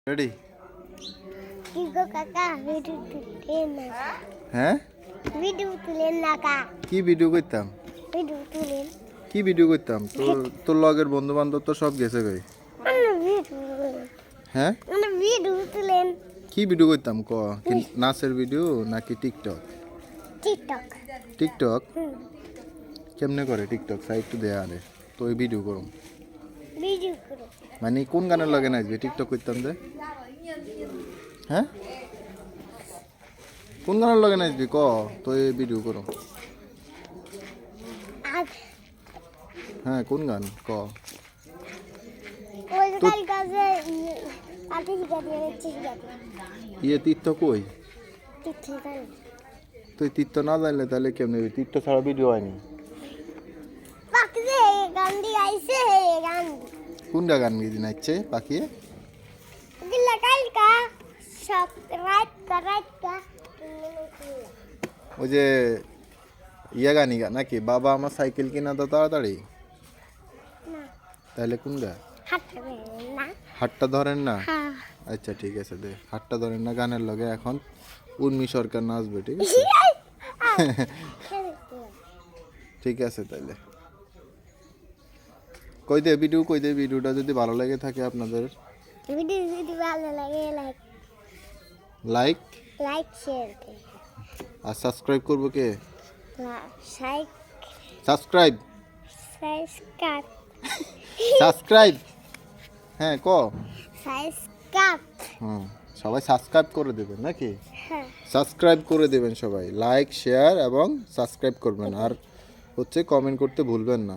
Ready? কি গো কাকা video তুলেন না? হ্যাঁ, ভিডিও তুলেন না কা? কি ভিডিও করতাম? ভিডিও তুলেন। কি ভিডিও করতাম? তোর লগের বন্ধু বান্ধব তো সব গেছে কই? হ্যাঁ, ভিডিও তুলেন। কি ভিডিও করতাম ক? কি নাচের ভিডিও নাকি টিকটক? টিকটক। টিকটক কেমনে করে টিকটক? সাইড তো দেয়া আরে তো এই ভিডিও করুম। ভিডিও করো। মানে কোন গানের লগে নাচবে টিকটক করতাম যে? হ্যাঁ, কোন গানের লগে নাচবি ক? তো এই ভিডিও করুম। আগ হ্যাঁ, কোন গান ক? ওই কাল কাজে আতে শিখা দিয়ে শিখা ইয়ে তীর্থ কই? ঠিক আছে। তুই তীর্থ না জানলে তাহলে কেমনে? তীর্থ ছাড়া ভিডিও হয়নি। পাখি যে গান দিয়ে আইছে গান কোনটা গান গিয়ে নাচছে পাখিয়ে? দিলা কালকা সব রাত কা ওই যে ইয়া গানি গা নাকি বাবা আমার সাইকেল কিনা তো তাড়াতাড়ি? না তাহলে কোন গা? হাঁটতে না। হাতটা ধরেন না? হ্যাঁ আচ্ছা ঠিক আছে দে, হাতটা ধরেন না গানের লগে এখন উর্মি সরকার নাচবে, ঠিক আছে? ঠিক আছে তাইলে কই দে ভিডিও, কই দে ভিডিওটা যদি ভালো লেগে থাকে আপনাদের ভিডিও যদি ভালো লাগে লাইক লাইক শেয়ার আর সাবস্ক্রাইব করবো কে? সাইক সাবস্ক্রাইব সাবস্ক্রাইব সাবস্ক্রাইব হ্যাঁ ক সাবস্ক্রাইব হুম, সবাই সাবস্ক্রাইব করে দেবেন নাকি? হ্যাঁ সাবস্ক্রাইব করে দেবেন সবাই, লাইক শেয়ার এবং সাবস্ক্রাইব করবেন, আর হচ্ছে কমেন্ট করতে ভুলবেন না।